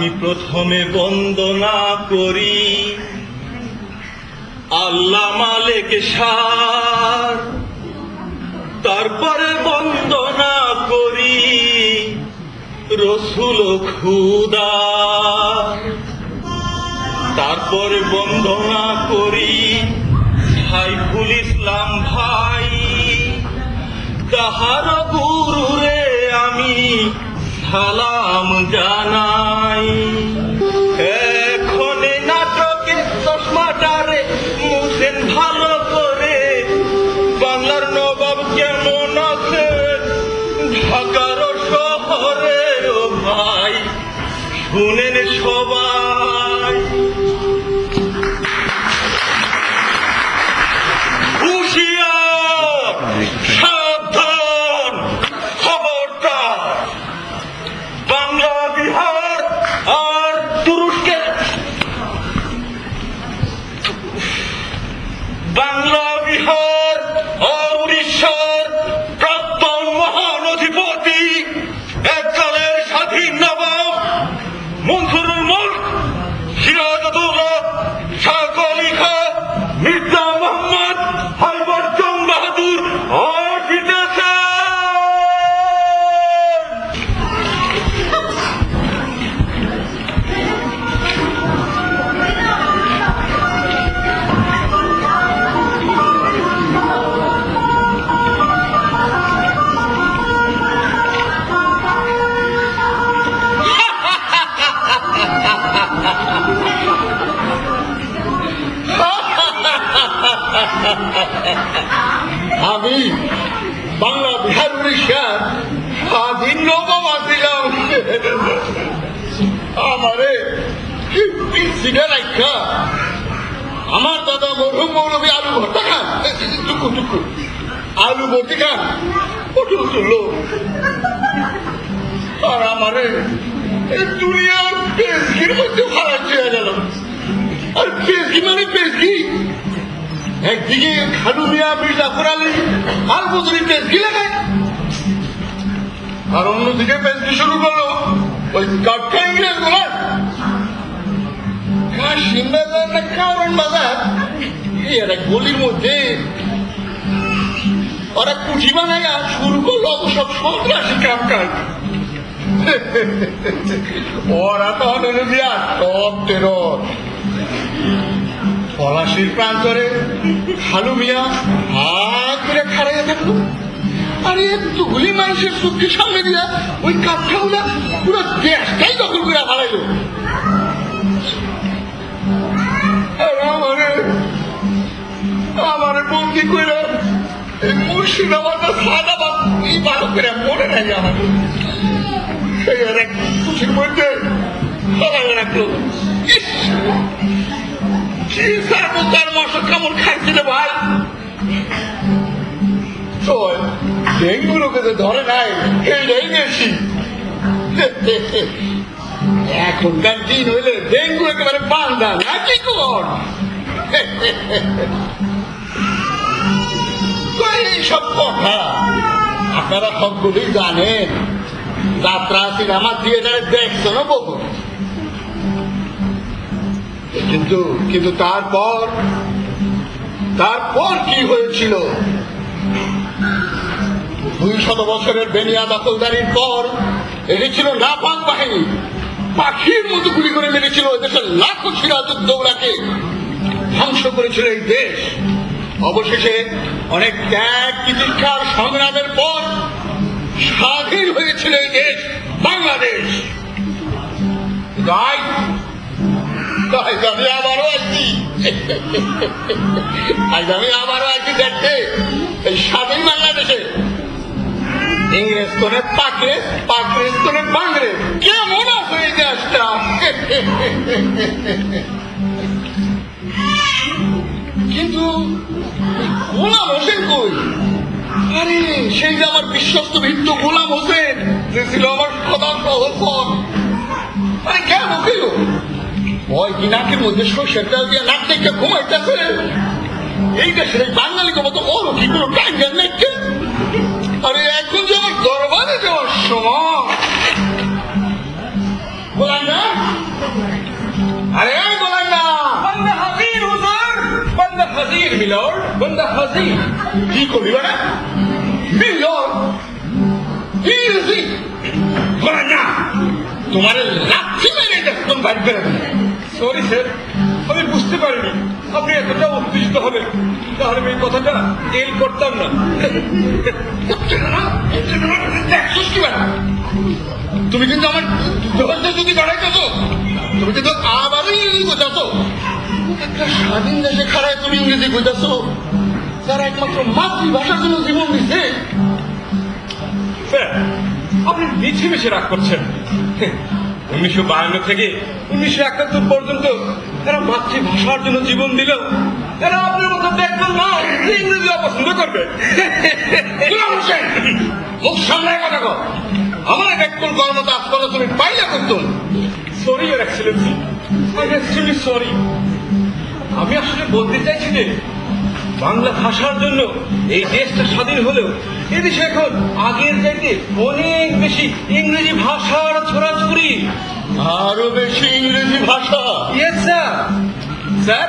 আমি প্রথমে বন্দনা করি আল্লাহ মালিক শাহ, তারপরে বন্দনা করি রসুল খুদা, তারপরে বন্দনা করি সাইফুল ইসলাম ভাই, তাহার গুরুরে আমি সালাম জানাই। এখন নাটকে চশমাটারে মুছেন ভালো করে, বাংলার নবাব কেমন আছে ঢাকার শহরে, ও ভাই শুনেন সবাই। হুঁশিয়ার, সাবধান, খবরদার, বাংলা বিহার আর তুরস্কের, বাংলা বিহার আর উড়িষ্যার প্রাক্তন মহান অধিপতি এককালের স্বাধীন নবাব মনসুরুল মুলক সিরাজউদ্দৌলা শাহ আলী খাঁ মির্জা মোহাম্মদ হায়দার জং বাহাদুর আসিতেছে। আমি বাংলা বিহার উড়িষ্যার স্বাধীন নবাব আসিলাম। আমারে রাখা আমার দাদা মরহুম মৌলভী আলু ভর্তা খান, টুকু টুকু আলু ভর্তি খান ওঠু তুললো, আর আমারে দুনিয়ার পেশকির মধ্যে ভাড়া চেয়ে গেল। আর পেশকি মানে পেশকি, একদিকে খালু মিয়া মির্জাফর আলী আর বদরি পেশকি লাগায়, আর অন্যদিকে পেশকি শুরু করলো ওই কাঠা ইংরেজ গোলার কাশিম বাজার না কারণ বাজার, এর এক গলির মধ্যে ওরা কুঠি বানাইয়া শুরু করলো সব সন্ত্রাসী কাম কাজ। ওরা তো দিয়া সব টেরর পলাশির প্রান্তরে খালু মিয়া হাত করে খাড়াইয়া থাকলো, আর এতগুলি মানুষের চোখের সামনে দিয়া ওই কাঠটা পুরো দেশটাই দখল করে হারাইল। আমারে বন্দি করে মুর্শিদাবাদ সাদাবাদ এই ভালো করে মনে নাই আমার, সেই এক খুশির মধ্যে হারাই রাখলো। কেমন খাইছিল ভাই, ডেঙ্গু লোকে যে ধরে নাই এইটাই বেশি। এখনকার দিন হইলে ডেঙ্গু একেবারে বান্ধা নাকি কর। এইসব কথা আপনারা সবগুলি জানেন, যাত্রা সিনেমা থিয়েটারে দেখছেন বহু, কিন্তু তারপর কি হয়েছিল? 200 বছরের বেনিয়া দখলদারির পর এটি ছিল নাপাক বাহিনী, পাখির মতো গুলি করে মেরেছিল দেশের লাখো সিরাজউদ্দৌলাকে, ধ্বংস করেছিল এই দেশ। অবশেষে অনেক ত্যাগ তিতিক্ষার সংগ্রামের পর স্বাধীন হয়েছিল এই দেশ বাংলাদেশ। আমি আবারও আছি দেখতে এই স্বাধীন বাংলাদেশে ইংরেজ করে পাকড়ে, পাকড়েজ করে বাংড়ে, কেমন আছে এই দেশটা? কিন্তু গোলাম হোসেন কই? আরে সেই যে আমার বিশ্বস্ত ভিত্ত গোলাম হোসেন, যে ছিল আমার সদা সহচর, আরে কেন কেউ ওই নাকের মধ্যে সর্ষের তেল দিয়ে নাক থেকে ঘুমাইতেছে। এই দেশের এই বাঙালিকে মতো ওর কি কোনো টাইগার নাকছে? আরে এখন যে আমার দরবারে যাওয়ার সময় গোলাম না, আরে গোলাম না, বান্দা হাজির হুজুর, বান্দা হাজির মিলর্ড, বান্দা হাজির। কি করবি মানে মিলন ইজি গোলাম না, তোমার লাঠি মেরে দেখতাম বাইর করে দিলে। সরি স্যার, আমি বুঝতে পারিনি আপনি এতটা উত্তেজিত হবেন, তাহলে আমি এই কথাটা টেল করতাম না। দেখছিস কি বেড়া, তুমি কিন্তু আমার ধৈর্য যদি বাড়াইতেছ, তুমি কিন্তু আবারও ইংরেজি কইতেছ। একটা স্বাধীন দেশে খাড়ায় তুমি ইংরেজি কইতেছ, যারা একমাত্র মাতৃভাষার জন্য জীবন দিচ্ছে। স্যার, আপনি মিছে মিছে রাগ করছেন। 1952 থেকে 1971 পর্যন্ত এরা মাতৃভাষার জন্য জীবন দিলেও এরা আপনার মতো দেখবেন না যে ইংরেজি অপছন্দ করবে। গোলাম হোসেন, মুখ সামলায় কথা কর। আমার ব্যাকুল কর্মতা আজ করে তুমি পাইলে করতুম। Sorry your excellency, I am extremely sorry. আমি আসলে বলতে চাইছি যে বাংলা ভাষার জন্য এই দেশটা স্বাধীন হলেও এদেশে এখন আগের চাইতে অনেক বেশি ইংরেজি ভাষার ছড়াছড়ি। আরো বেশি ইংরেজি ভাষা। Yes sir. স্যার